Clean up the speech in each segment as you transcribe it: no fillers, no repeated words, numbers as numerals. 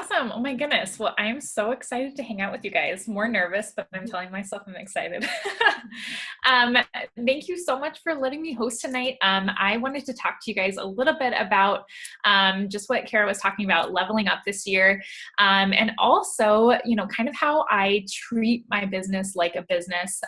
Awesome. Oh my goodness. Well, I am so excited to hang out with you guys. More nervous, but I'm telling myself I'm excited. um, Thank you so much for letting me host tonight. I wanted to talk to you guys a little bit about just what Kara was talking about, leveling up this year, and also, kind of how I treat my business like a business.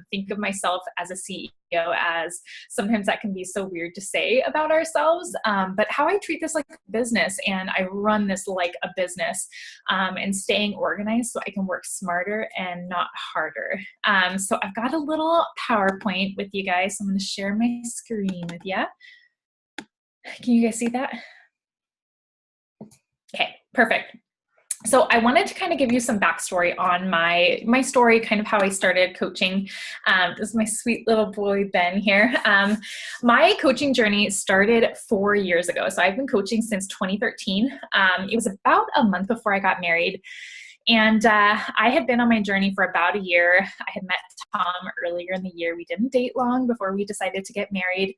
Think of myself as a CEO, as sometimes that can be so weird to say about ourselves, but how I treat this like a business, and I run this like a business, and staying organized so I can work smarter and not harder. So I've got a little PowerPoint with you guys. So I'm going to share my screen with you. Can you guys see that? Okay, perfect. So I wanted to kind of give you some backstory on my story, kind of how I started coaching. This is my sweet little boy, Ben, here. My coaching journey started 4 years ago. So I've been coaching since 2013. It was about a month before I got married. And I had been on my journey for about a year. I had met Tom earlier in the year. We didn't date long before we decided to get married.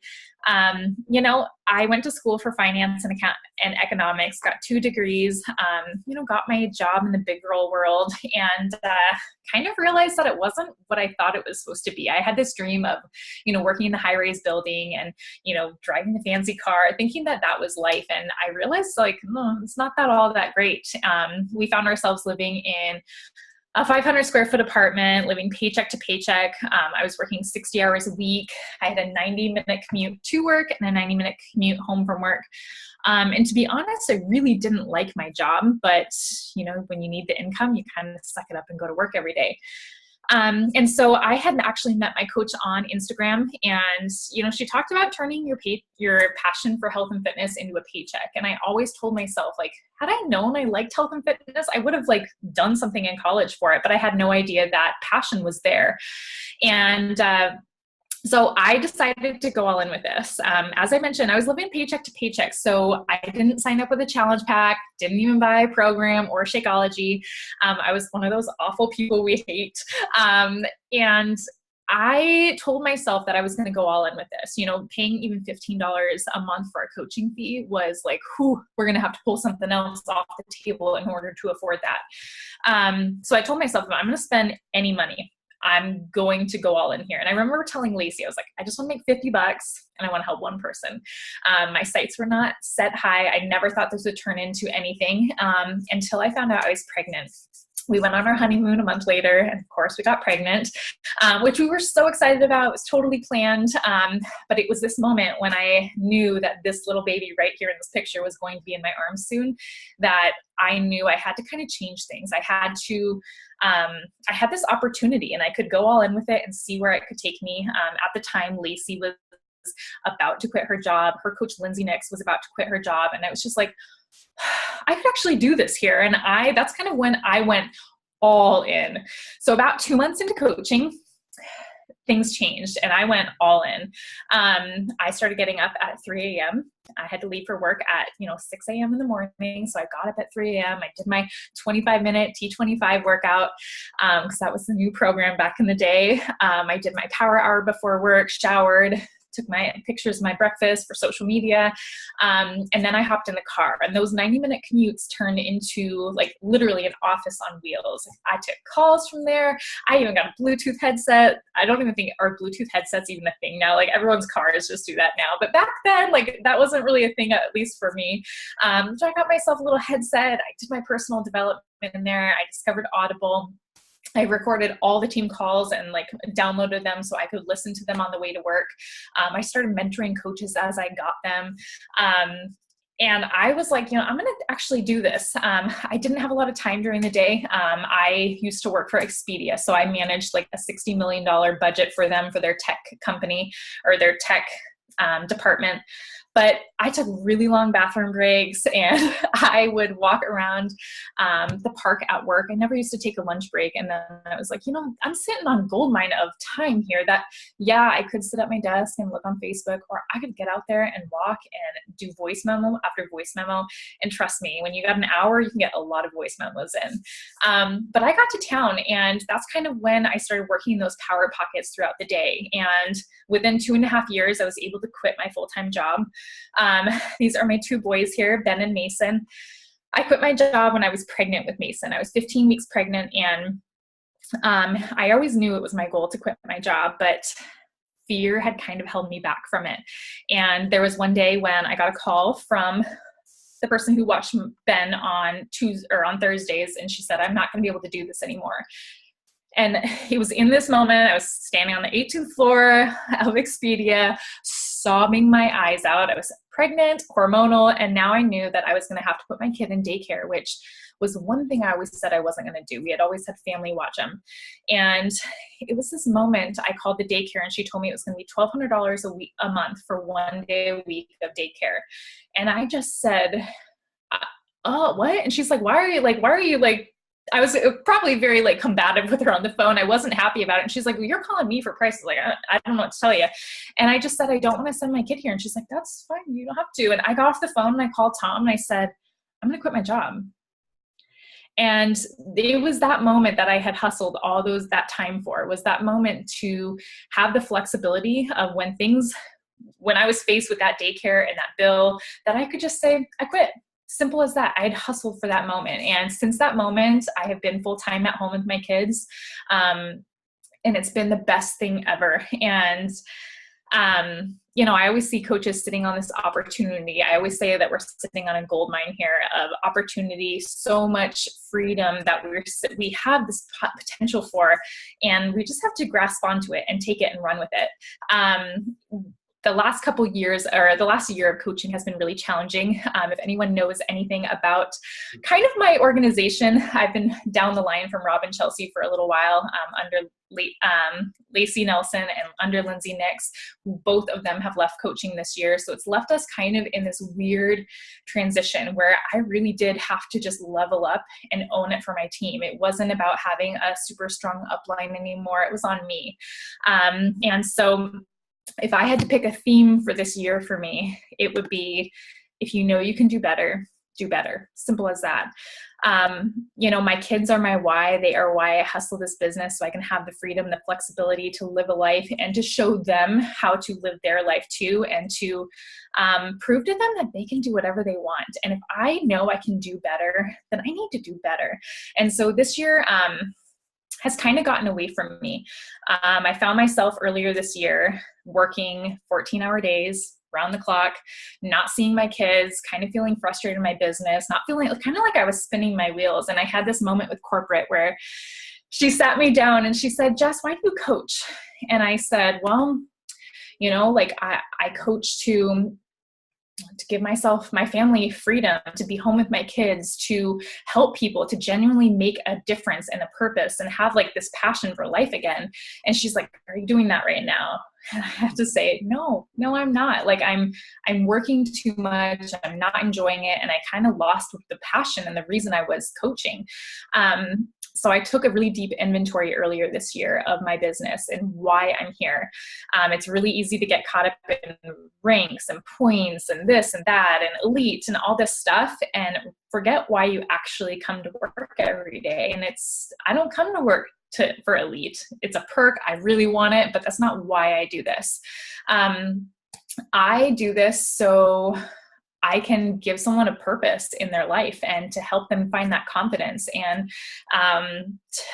I went to school for finance and economics, got 2 degrees, got my job in the big girl world, and kind of realized that it wasn't what I thought it was supposed to be. I had this dream of, working in the high-rise building and, driving the fancy car, thinking that that was life. And I realized, no, it's not all that great. We found ourselves living in a 500 square foot apartment, living paycheck to paycheck. I was working 60 hours a week. I had a 90-minute commute to work and a 90-minute commute home from work. And to be honest, I really didn't like my job, but when you need the income, you kind of suck it up and go to work every day. And so I had actually met my coach on Instagram, and, she talked about turning your passion for health and fitness into a paycheck. And I always told myself, had I known I liked health and fitness, I would have done something in college for it, but I had no idea that passion was there. And, so I decided to go all in with this. As I mentioned, I was living paycheck to paycheck. So I didn't sign up with a challenge pack, didn't even buy a program or Shakeology. I was one of those awful people we hate. And I told myself that I was going to go all in with this. Paying even $15 a month for a coaching fee was we're going to have to pull something else off the table in order to afford that. So I told myself, if I'm going to spend any money, I'm going to go all in here. And I remember telling Lacey, I was like, I just want to make $50 and I want to help one person. My sights were not set high. I never thought this would turn into anything until I found out I was pregnant. We went on our honeymoon a month later, and of course we got pregnant, which we were so excited about. It was totally planned. But it was this moment when I knew that this little baby right here in this picture was going to be in my arms soon, that I knew I had to kind of change things. I had this opportunity, and I could go all in with it and see where it could take me. At the time, Lacey was about to quit her job. Her coach, Lindsay Nix, was about to quit her job. And I was just like, I could actually do this here. And that's kind of when I went all in. So about 2 months into coaching, things changed and I went all in. I started getting up at 3 a.m. I had to leave for work at 6 a.m. in the morning. So I got up at 3 a.m. I did my 25-minute T25 workout because that was the new program back in the day. I did my power hour before work, showered, took my pictures of my breakfast for social media. And then I hopped in the car, and those 90-minute commutes turned into literally an office on wheels. I took calls from there. I even got a Bluetooth headset. I don't even think our Bluetooth headset's even a thing now. Everyone's cars just do that now. But back then, that wasn't really a thing, at least for me. So I got myself a little headset. I did my personal development in there. I discovered Audible. I recorded all the team calls and downloaded them so I could listen to them on the way to work. I started mentoring coaches as I got them. And I was like, I'm going to actually do this. I didn't have a lot of time during the day. I used to work for Expedia. So I managed a $60 million budget for them, for their tech company or their tech department. But I took really long bathroom breaks, and I would walk around the park at work. I never used to take a lunch break. And then I was like, I'm sitting on gold mine of time here that, I could sit at my desk and look on Facebook, or I could get out there and walk and do voice memo after voice memo. And trust me, when you got an hour, you can get a lot of voice memos in. But I got to town, and that's kind of when I started working those power pockets throughout the day. And within 2.5 years, I was able to quit my full-time job. These are my 2 boys here, Ben and Mason. I quit my job when I was pregnant with Mason. I was 15 weeks pregnant, and I always knew it was my goal to quit my job, but fear had kind of held me back from it. And there was one day when I got a call from the person who watched Ben on Tuesday or on Thursdays, and she said, "I'm not going to be able to do this anymore." And it was in this moment, I was standing on the 18th floor of Expedia, sobbing my eyes out. I was pregnant, hormonal, and now I knew that I was going to have to put my kid in daycare, which was one thing I always said I wasn't going to do. We had always had family watch him. And it was this moment I called the daycare, and she told me it was going to be $1,200 a month for 1 day a week of daycare. And I just said, "Oh, what?" And she's like, why are you I was probably very like combative with her on the phone. I wasn't happy about it. And she's like, "Well, you're calling me for prices." Like, I don't know what to tell you. And I just said, "I don't want to send my kid here." And she's like, "That's fine. You don't have to." And I got off the phone and I called Tom and I said, "I'm going to quit my job." And it was that moment that I had hustled that time for. It was that moment to have the flexibility of when I was faced with that daycare and that bill, that I could just say, "I quit." Simple as that. I had hustled for that moment. And since that moment, I have been full-time at home with my kids. And it's been the best thing ever. And, I always see coaches sitting on this opportunity. I always say that we're sitting on a gold mine here of opportunity, so much freedom that we have this potential for, and we just have to grasp onto it and take it and run with it. The last couple years, or the last year of coaching, has been really challenging. If anyone knows anything about kind of my organization, I've been down the line from Rob and Chelsea for a little while, under Lacey Nelson and under Lindsay Nix. Both of them have left coaching this year. So it's left us kind of in this weird transition where I really did have to just level up and own it for my team. It wasn't about having a super strong upline anymore. It was on me. And so if I had to pick a theme for this year for me, it would be, if you know you can do better, do better. Simple as that. My kids are my why. They are why I hustle this business, so I can have the freedom, the flexibility to live a life and to show them how to live their life too, and to prove to them that they can do whatever they want. And if I know I can do better, then I need to do better. And so this year, has kind of gotten away from me. I found myself earlier this year working 14-hour days, round the clock, not seeing my kids, kind of feeling frustrated in my business, not feeling kind of like I was spinning my wheels. And I had this moment with corporate where she sat me down and she said, "Jess, why do you coach?" And I said, "Well, I coach to give my family freedom, to be home with my kids, to help people, to genuinely make a difference and a purpose and have like this passion for life again." And she's like, "Are you doing that right now?" And I have to say, no, I'm not. Like I'm working too much. I'm not enjoying it. And I kind of lost the passion and the reason I was coaching. So I took a really deep inventory earlier this year of my business and why I'm here. It's really easy to get caught up in ranks and points and this and that and elite and all this stuff and forget why you actually come to work every day. And I don't come to work for elite. It's a perk. I really want it, but that's not why I do this. I do this so I can give someone a purpose in their life and to help them find that confidence and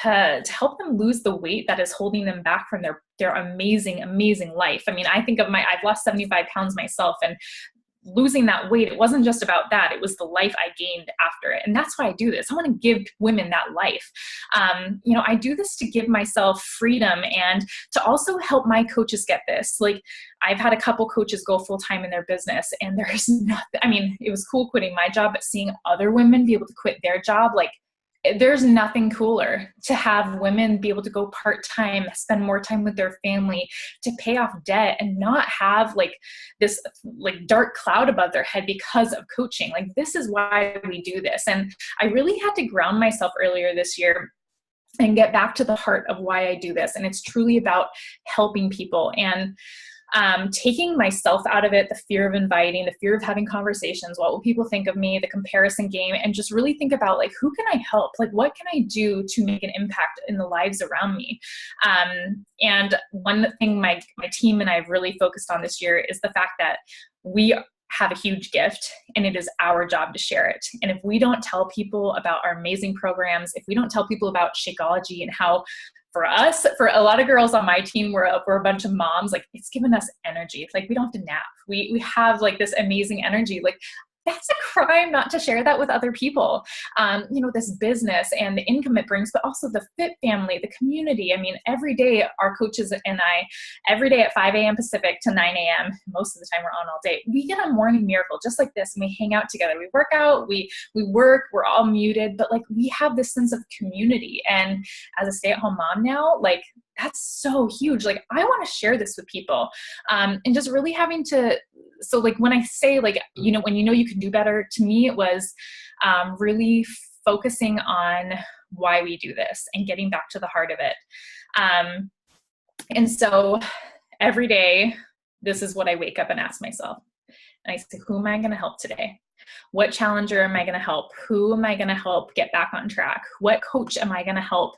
to help them lose the weight that is holding them back from their amazing, amazing life. I mean, I think I've lost 75 pounds myself, and losing that weight, it wasn't just about that. It was the life I gained after it. And that's why I do this. I want to give women that life. I do this to give myself freedom and to also help my coaches get this. Like, I've had a couple coaches go full-time in their business, and there's nothing, it was cool quitting my job, but seeing other women be able to quit their job, like, there's nothing cooler to have women be able to go part-time, spend more time with their family, to pay off debt and not have like this like dark cloud above their head because of coaching. Like, this is why we do this. And I really had to ground myself earlier this year and get back to the heart of why I do this. And it's truly about helping people and taking myself out of it, the fear of inviting, the fear of having conversations, what will people think of me, the comparison game, and just really think about like, who can I help? Like, what can I do to make an impact in the lives around me? And one thing my team and I have really focused on this year is the fact that we have a huge gift, and it is our job to share it. And if we don't tell people about our amazing programs, if we don't tell people about Shakeology and how, for us, for a lot of girls on my team, we're a bunch of moms, like it's given us energy. It's like we don't have to nap. We have like this amazing energy. Like that's a crime not to share that with other people. This business and the income it brings, but also the fit family, the community. I mean, every day our coaches and I, every day at 5 a.m. Pacific to 9 a.m., most of the time we're on all day, we get a morning miracle just like this. And we hang out together. We work out, we work, we're all muted, but like we have this sense of community. And as a stay-at-home mom now, like that's so huge. Like I want to share this with people. And just really having to, so like when I say like, when you can do better, to me, it was really focusing on why we do this and getting back to the heart of it. And so every day, this is what I wake up and ask myself. And I say, who am I going to help today? What challenger am I going to help? Who am I going to help get back on track? What coach am I going to help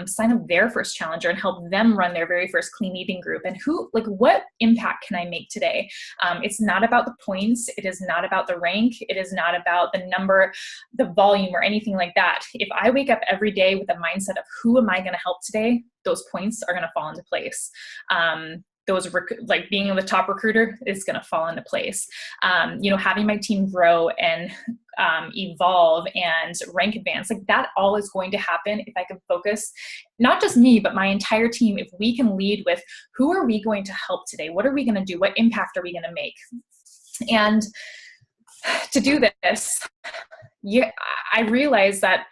sign up their first challenger and help them run their very first clean eating group? And what impact can I make today? It's not about the points. It is not about the rank. It is not about the number, the volume, or anything like that. If I wake up every day with a mindset of who am I going to help today, those points are going to fall into place. Like being the top recruiter is going to fall into place. Having my team grow and evolve and rank advance, like that all is going to happen if I can focus, not just me, but my entire team. If we can lead with who are we going to help today? What are we going to do? What impact are we going to make? And to do this, I realized that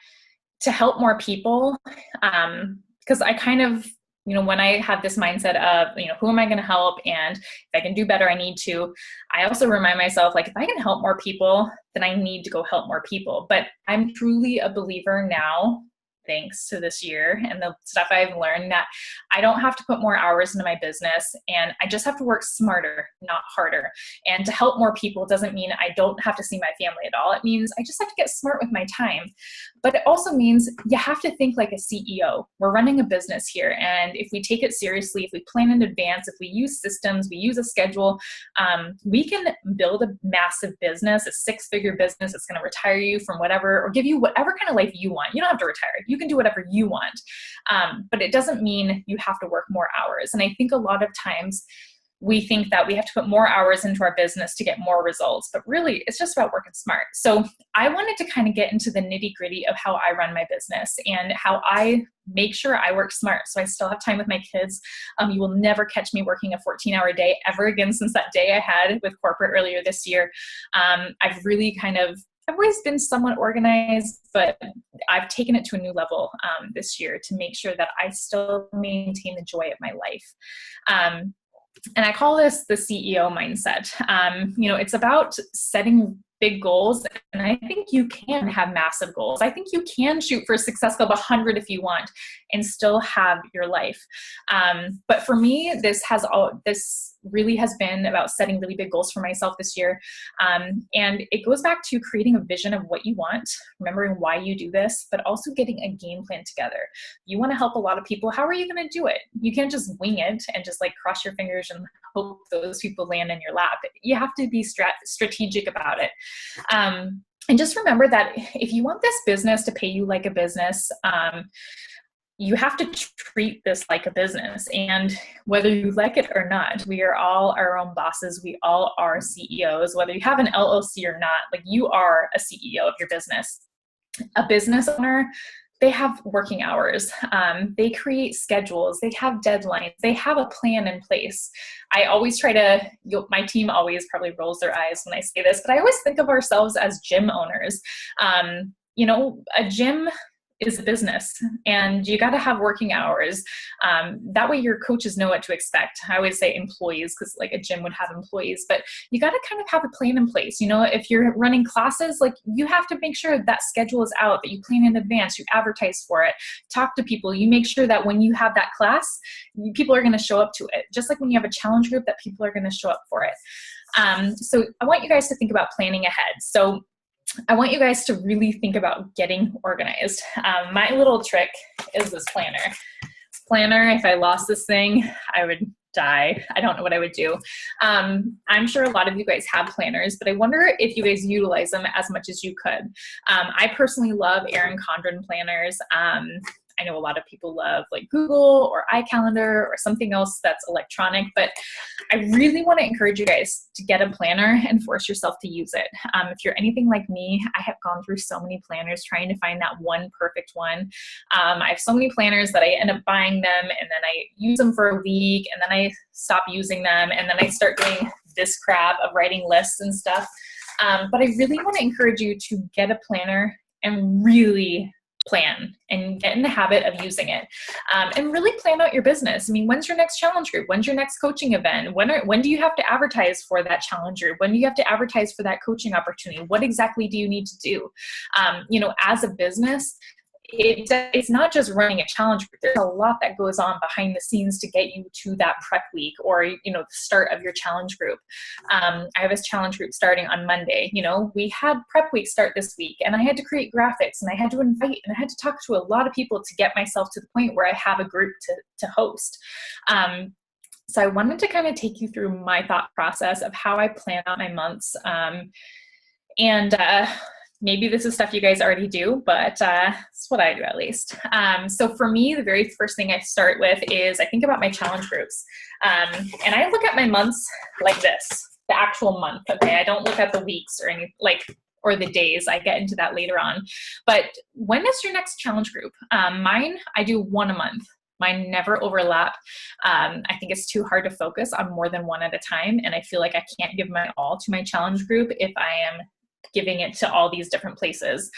to help more people, because I kind of, when I have this mindset of, who am I going to help? And if I can do better, I need to. I also remind myself, like, if I can help more people, then I need to go help more people. But I'm truly a believer now, thanks to this year and the stuff I've learned, that I don't have to put more hours into my business, and I just have to work smarter, not harder. And to help more people doesn't mean I don't have to see my family at all. It means I just have to get smart with my time. But it also means you have to think like a CEO. We're running a business here. And if we take it seriously, if we plan in advance, if we use systems, we use a schedule, we can build a massive business, a six-figure business that's going to retire you from whatever, or give you whatever kind of life you want. You don't have to retire. You can do whatever you want. But it doesn't mean you have to work more hours. And I think a lot of times we think that we have to put more hours into our business to get more results, but really it's just about working smart. So I wanted to kind of get into the nitty-gritty of how I run my business and how I make sure I work smart so I still have time with my kids. You will never catch me working a 14-hour day ever again since that day I had with corporate earlier this year. I've always been somewhat organized, but I've taken it to a new level this year to make sure that I still maintain the joy of my life. And I call this the CEO mindset. It's about setting big goals. And I think you can have massive goals. I think you can shoot for a Success Club 100 if you want and still have your life. But for me, this really has been about setting really big goals for myself this year. And it goes back to creating a vision of what you want, remembering why you do this, but also getting a game plan together. You want to help a lot of people. How are you going to do it? You can't just wing it and just like cross your fingers and hope those people land in your lap. You have to be strategic about it. And just remember that if you want this business to pay you like a business, you have to treat this like a business. And whether you like it or not, we are all our own bosses. We all are CEOs, whether you have an LLC or not, like you are a CEO of your business. A business owner, they have working hours. They create schedules. They have deadlines. They have a plan in place. I always my team always probably rolls their eyes when I say this, but I always think of ourselves as gym owners. A gym is a business and you got to have working hours. That way your coaches know what to expect. I always say employees because like a gym would have employees, but you got to kind of have a plan in place. If you're running classes, like you have to make sure that schedule is out, that you plan in advance, you advertise for it, talk to people. You make sure that when you have that class, people are going to show up to it. Just like when you have a challenge group, that people are going to show up for it. So I want you guys to think about planning ahead. So I want you guys to really think about getting organized. My little trick is this planner. This planner, if I lost this thing, I would die. I don't know what I would do. I'm sure a lot of you guys have planners, but I wonder if you guys utilize them as much as you could. I personally love Erin Condren planners. I know a lot of people love like Google or iCalendar or something else that's electronic, but I really want to encourage you guys to get a planner and force yourself to use it. If you're anything like me, I have gone through so many planners trying to find that one perfect one. I have so many planners that I end up buying them and then I use them for a week and then I stop using them and then I start doing this crap of writing lists and stuff. But I really want to encourage you to get a planner and really plan and get in the habit of using it, and really plan out your business. I mean, when's your next challenge group? When's your next coaching event? When do you have to advertise for that challenge group? When do you have to advertise for that coaching opportunity? What exactly do you need to do? You know, as a business, it's not just running a challenge group. There's a lot that goes on behind the scenes to get you to that prep week or, you know, the start of your challenge group. I have a challenge group starting on Monday. You know, we had prep week start this week and I had to create graphics and I had to invite and I had to talk to a lot of people to get myself to the point where I have a group to host. So I wanted to kind of take you through my thought process of how I plan out my months. Maybe this is stuff you guys already do, but it's what I do at least. So for me, the very first thing I start with is I think about my challenge groups. And I look at my months like this, the actual month, okay? I don't look at the weeks or or the days. I get into that later on. But when is your next challenge group? Mine, I do one a month. Mine never overlap. I think it's too hard to focus on more than one at a time. And I feel like I can't give my all to my challenge group if I am giving it to all these different places.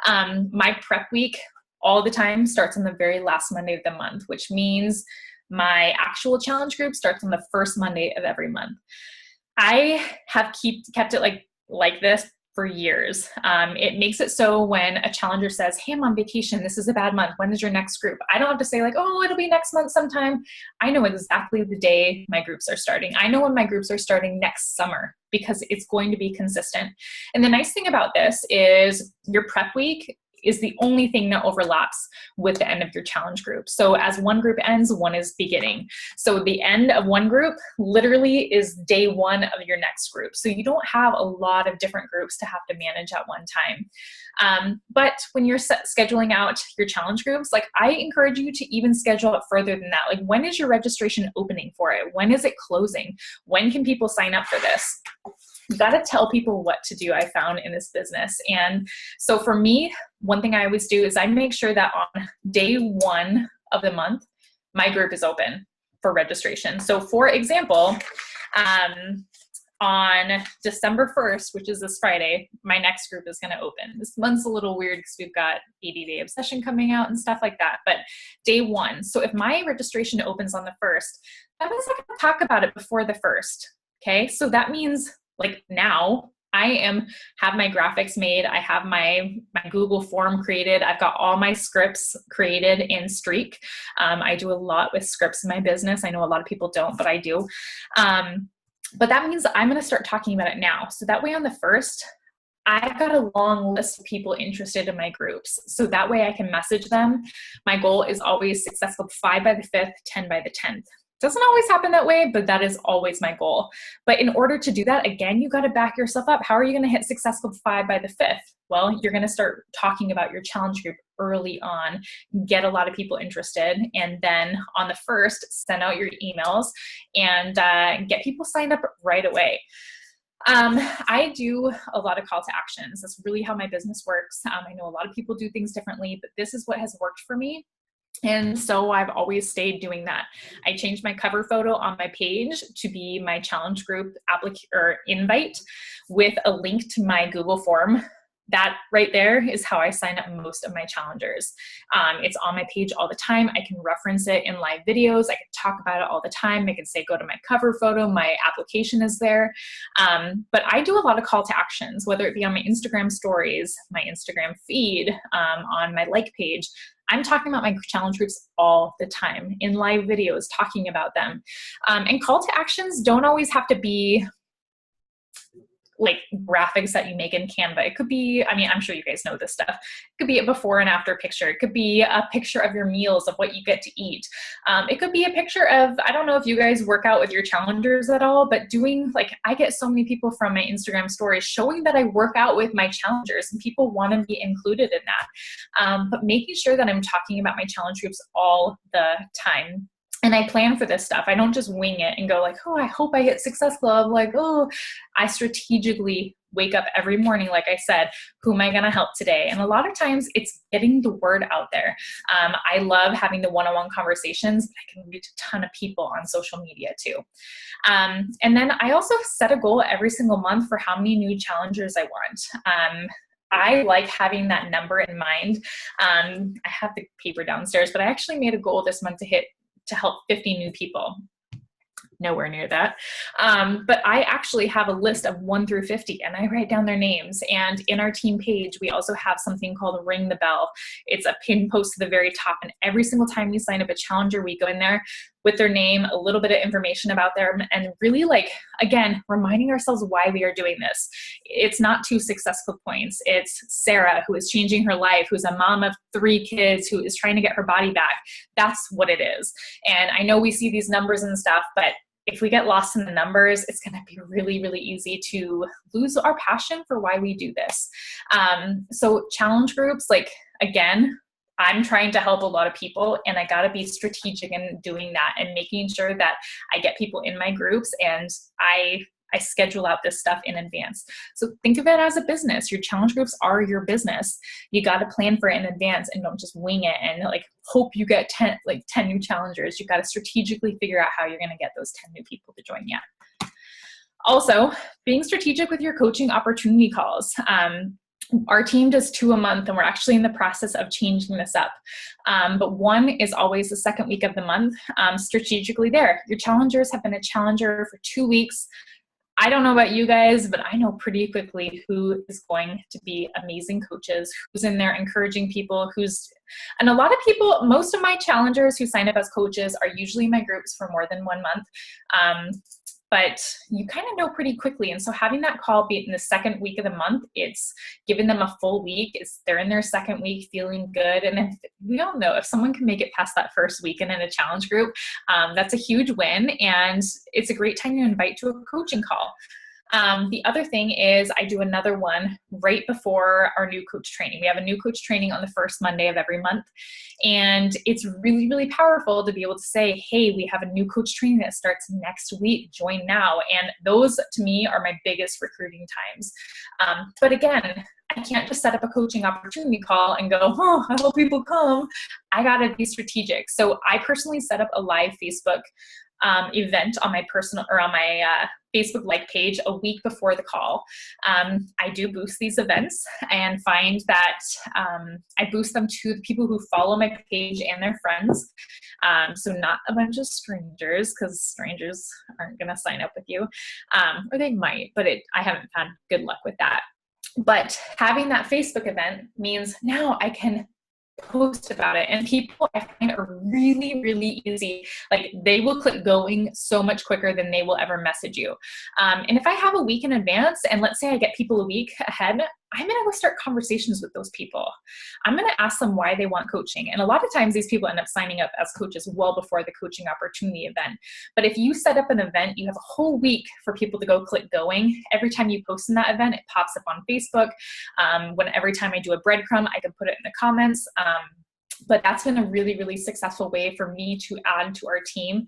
My prep week all the time starts on the very last Monday of the month, which means my actual challenge group starts on the first Monday of every month. I have kept it like this for years. It makes it so when a challenger says, hey, I'm on vacation, this is a bad month, when is your next group? I don't have to say like, oh, it'll be next month sometime. I know exactly the day my groups are starting. I know when my groups are starting next summer because it's going to be consistent. And the nice thing about this is your prep week is the only thing that overlaps with the end of your challenge group. So as one group ends, one is beginning. So the end of one group literally is day one of your next group. So you don't have a lot of different groups to have to manage at one time. But when you're scheduling out your challenge groups, like I encourage you to even schedule it further than that. Like when is your registration opening for it? When is it closing? When can people sign up for this? You got to tell people what to do, I found in this business. And so for me, one thing I always do is I make sure that on day one of the month, my group is open for registration. So for example, on December 1st, which is this Friday, my next group is going to open. This month's a little weird because we've got 80-Day Obsession coming out and stuff like that, but day one. So if my registration opens on the 1st, that means I can talk about it before the 1st. Okay, so that means like now I have my graphics made. I have my Google form created. I've got all my scripts created in Streak. I do a lot with scripts in my business. I know a lot of people don't, but I do. But that means I'm going to start talking about it now. So that way on the 1st, I've got a long list of people interested in my groups. So that way I can message them. My goal is always successful 5 by the 5th, 10 by the 10th. Doesn't always happen that way, but that is always my goal. But in order to do that, again, you got to back yourself up. How are you going to hit successful 5 by the 5th? Well, you're going to start talking about your challenge group early on, get a lot of people interested, and then on the 1st, send out your emails and get people signed up right away. I do a lot of call to actions. That's really how my business works. I know a lot of people do things differently, but this is what has worked for me. And so I've always stayed doing that. I changed my cover photo on my page to be my challenge group invite with a link to my Google form. That right there is how I sign up most of my challengers. It's on my page all the time. I can reference it in live videos. I can talk about it all the time. I can say, go to my cover photo. My application is there. But I do a lot of call to actions, whether it be on my Instagram stories, my Instagram feed, on my like page. I'm talking about my challenge groups all the time in live videos, talking about them. And call to actions don't always have to be like graphics that you make in Canva. It could be, I mean, I'm sure you guys know this stuff. It could be a before and after picture. It could be a picture of your meals, of what you get to eat. It could be a picture of, I don't know if you guys work out with your challengers at all, but doing, like, I get so many people from my Instagram stories showing that I work out with my challengers, and people want to be included in that. But making sure that I'm talking about my challenge groups all the time. And I plan for this stuff. I don't just wing it and go like, oh, I hope I hit Success Club. Like, oh, I strategically wake up every morning, like I said, who am I going to help today? And a lot of times it's getting the word out there. I love having the one-on-one conversations. I can reach a ton of people on social media too. And then I also set a goal every single month for how many new challengers I want. I like having that number in mind. I have the paper downstairs, but I actually made a goal this month to help 50 new people. Nowhere near that. But I actually have a list of 1 through 50, and I write down their names. And in our team page, we also have something called Ring the Bell. It's a pin post to the very top. And every single time we sign up a challenger, we go in there with their name, a little bit of information about them, and really, like, again, reminding ourselves why we are doing this. It's not 2 successful points. It's Sarah, who is changing her life, who's a mom of 3 kids, who is trying to get her body back. That's what it is. And I know we see these numbers and stuff, but if we get lost in the numbers, it's going to be really, really easy to lose our passion for why we do this. So challenge groups, like, again, I'm trying to help a lot of people, and I got to be strategic in doing that and making sure that I get people in my groups, and I schedule out this stuff in advance. So think of it as a business. Your challenge groups are your business. You got to plan for it in advance, and don't just wing it and like hope you get 10 new challengers. You got to strategically figure out how you're going to get those 10 new people to join you. Also, being strategic with your coaching opportunity calls. Our team does 2 a month, and we're actually in the process of changing this up. But 1 is always the second week of the month. Strategically there, your challengers have been a challenger for 2 weeks. I don't know about you guys, but I know pretty quickly who is going to be amazing coaches, who's in there encouraging people, and a lot of people, most of my challengers who sign up as coaches are usually in my groups for more than 1 month. But you kind of know pretty quickly. And so having that call be in the second week of the month, it's giving them a full week. They're in their second week feeling good. And we all know if someone can make it past that first weekend in a challenge group, that's a huge win. And it's a great time to invite to a coaching call. The other thing is I do another one right before our new coach training. We have a new coach training on the first Monday of every month. And it's really, really powerful to be able to say, hey, we have a new coach training that starts next week. Join now. And those, to me, are my biggest recruiting times. But again, I can't just set up a coaching opportunity call and go, oh, I hope people come. I got to be strategic. So I personally set up a live Facebook event on my personal or on my Facebook like page a week before the call. I do boost these events and find that I boost them to the people who follow my page and their friends. So not a bunch of strangers, because strangers aren't going to sign up with you, or they might, but I haven't had good luck with that. But having that Facebook event means now I can post about it, and people I find are really, really easy. Like, they will click going so much quicker than they will ever message you. And if I have a week in advance, and let's say I get people a week ahead, I'm going to go start conversations with those people. I'm going to ask them why they want coaching. And a lot of times these people end up signing up as coaches well before the coaching opportunity event. But if you set up an event, you have a whole week for people to go click going. Every time you post in that event, it pops up on Facebook. Every time I do a breadcrumb, I can put it in the comments. But that's been a really, really successful way for me to add to our team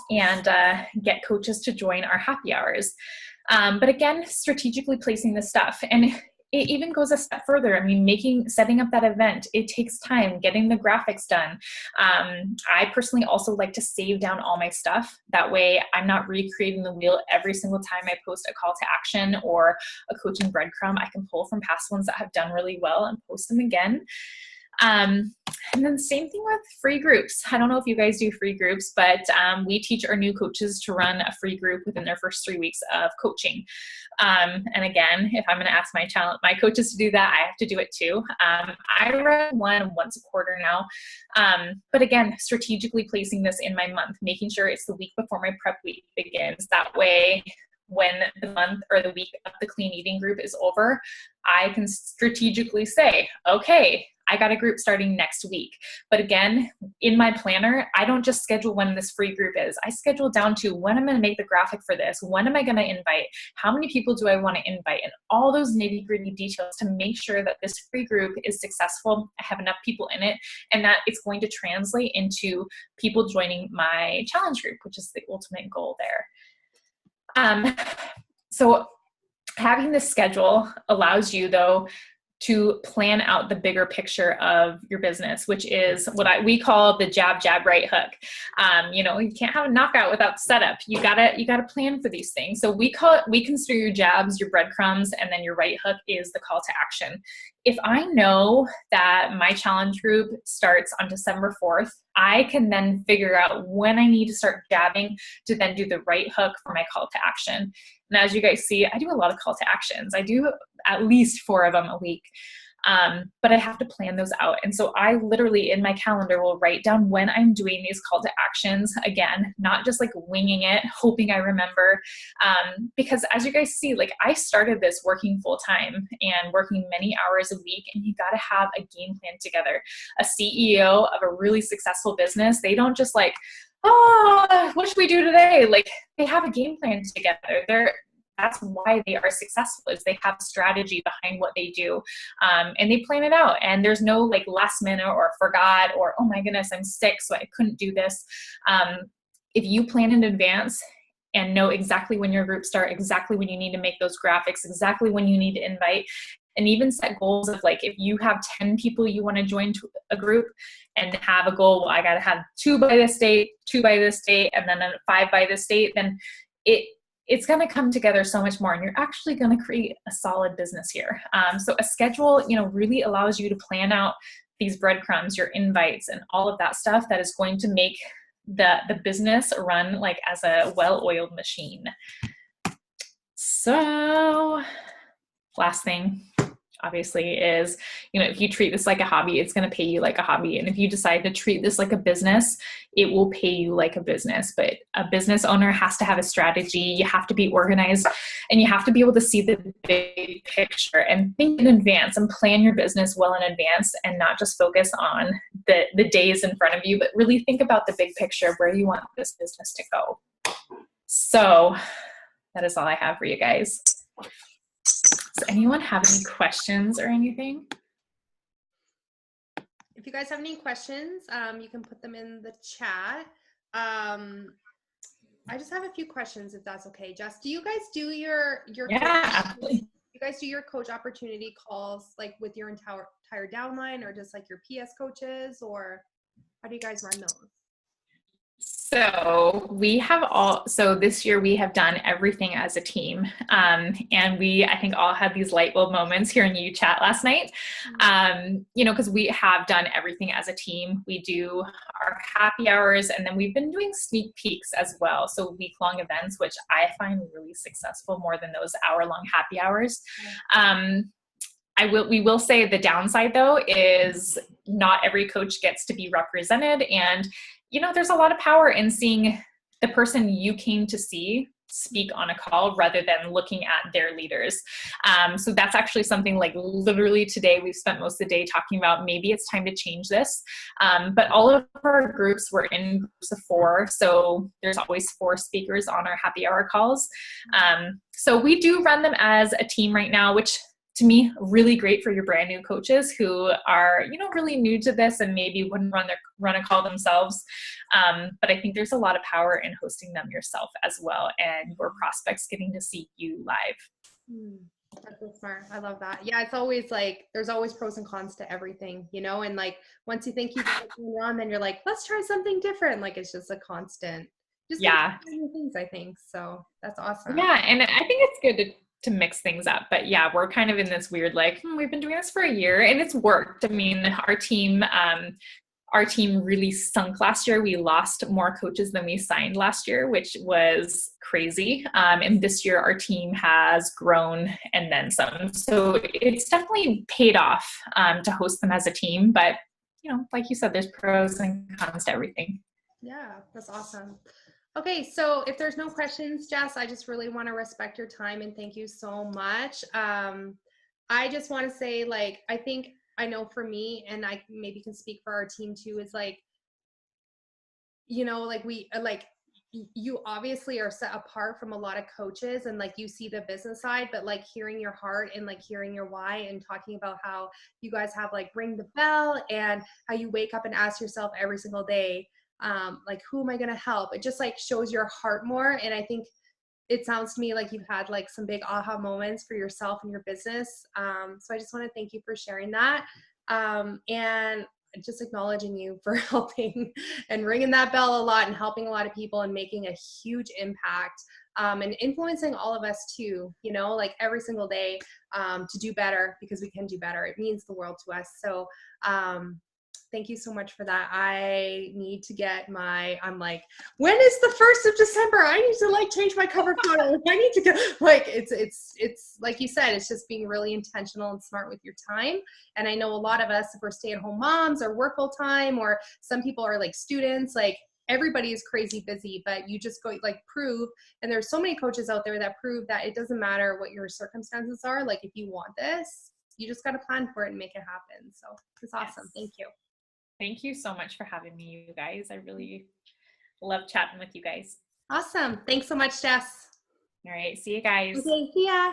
and get coaches to join our happy hours. But again, strategically placing this stuff. And it even goes a step further. I mean, setting up that event, it takes time, getting the graphics done. I personally also like to save down all my stuff. That way I'm not recreating the wheel every single time I post a call to action or a coaching breadcrumb. I can pull from past ones that have done really well and post them again. And then same thing with free groups. I don't know if you guys do free groups, but we teach our new coaches to run a free group within their first 3 weeks of coaching. And again, if I'm going to ask my coaches to do that, I have to do it too. I run one once a quarter now. But again, strategically placing this in my month, making sure it's the week before my prep week begins. That way when the month or the week of the clean eating group is over, I can strategically say, okay, I got a group starting next week. But again, in my planner, I don't just schedule when this free group is. I schedule down to when I'm going to make the graphic for this, when am I going to invite, how many people do I want to invite, and all those nitty-gritty details to make sure that this free group is successful, I have enough people in it, and that it's going to translate into people joining my challenge group, which is the ultimate goal there. So having this schedule allows you, though, to plan out the bigger picture of your business, which is what we call the jab, jab, right hook. You can't have a knockout without setup. You gotta plan for these things. So we consider your jabs, your breadcrumbs, and then your right hook is the call to action. If I know that my challenge group starts on December 4th, I can then figure out when I need to start jabbing to then do the right hook for my call to action. And as you guys see, I do a lot of call to actions. I do at least 4 of them a week. But I have to plan those out. And so I literally in my calendar will write down when I'm doing these call to actions. Again, not just like winging it, hoping I remember. Because as you guys see, like I started this working full time and working many hours a week, and you got to have a game plan together. A CEO of a really successful business, they don't just like, oh, what should we do today? Like they have a game plan together. That's why they are successful, is they have strategy behind what they do. And they plan it out, and there's no like last minute or forgot or, oh my goodness, I'm sick, so I couldn't do this. If you plan in advance and know exactly when your groups start, exactly when you need to make those graphics, exactly when you need to invite, and even set goals of like, if you have 10 people you want to join to a group and have a goal, well, I got to have 2 by this date, 2 by this date, and then 5 by this date, then it's going to come together so much more, and you're actually going to create a solid business here. So a schedule, really allows you to plan out these breadcrumbs, your invites, and all of that stuff that is going to make the business run like as a well-oiled machine. So last thing, obviously, is, if you treat this like a hobby, it's going to pay you like a hobby. And if you decide to treat this like a business, it will pay you like a business. But a business owner has to have a strategy. You have to be organized, and you have to be able to see the big picture and think in advance and plan your business well in advance, and not just focus on the days in front of you, but really think about the big picture of where you want this business to go. So that is all I have for you guys. Does anyone have any questions or anything? If you guys have any questions, you can put them in the chat. I just have a few questions, if that's okay. Jess, do you guys do your you guys do your coach opportunity calls like with your entire downline, or just like your PS coaches, or how do you guys run those? So this year we have done everything as a team. And we, I think, all had these light bulb moments here in UChat last night. Because we have done everything as a team. We do our happy hours, and then we've been doing sneak peeks as well. So week-long events, which I find really successful more than those hour-long happy hours. We will say the downside, though, is not every coach gets to be represented. And there's a lot of power in seeing the person you came to see speak on a call rather than looking at their leaders. So that's actually something like literally today we've spent most of the day talking about, maybe it's time to change this. But all of our groups were in groups of 4. So there's always 4 speakers on our happy hour calls. So we do run them as a team right now, which to me, really great for your brand new coaches who are, really new to this and maybe wouldn't run a call themselves. But I think there's a lot of power in hosting them yourself as well, and your prospects getting to see you live. That's so smart. I love that. Yeah, it's always like, there's always pros and cons to everything, and like once you think you've got it wrong, then you're like, let's try something different. Like it's just a constant, new things, I think. So that's awesome. Yeah, and I think it's good to mix things up. But yeah, we're kind of in this weird, like, we've been doing this for a year and it's worked. I mean, our team really sunk last year. We lost more coaches than we signed last year, which was crazy. And this year our team has grown and then some. So it's definitely paid off to host them as a team. But, like you said, there's pros and cons to everything. Yeah, that's awesome. Okay, so if there's no questions, Jess, I just really want to respect your time and thank you so much. I just want to say, like, I think I know for me, and I maybe can speak for our team too, is like, you know, like we like you obviously are set apart from a lot of coaches and like you see the business side, but like hearing your heart and like hearing your why and talking about how you guys have like ring the bell and how you wake up and ask yourself every single day, like, who am I going to help? It just like shows your heart more. And I think it sounds to me like you've had like some big aha moments for yourself and your business. So I just want to thank you for sharing that. And just acknowledging you for helping and ringing that bell a lot and helping a lot of people and making a huge impact, and influencing all of us too, you know, like every single day, to do better, because we can do better. It means the world to us. So thank you so much for that. I need to get I'm like, when is the 1st of December? I need to like change my cover photo. I need to go, like, it's like you said, it's just being really intentional and smart with your time. And I know a lot of us, if we're stay-at-home moms or work full time, or some people are like students, like everybody is crazy busy, but you just go like prove, and there's so many coaches out there that prove that it doesn't matter what your circumstances are. Like if you want this, you just got to plan for it and make it happen. So it's awesome. Yes. Thank you. Thank you so much for having me, you guys. I really love chatting with you guys. Awesome. Thanks so much, Jess. All right. See you guys. Okay, see ya.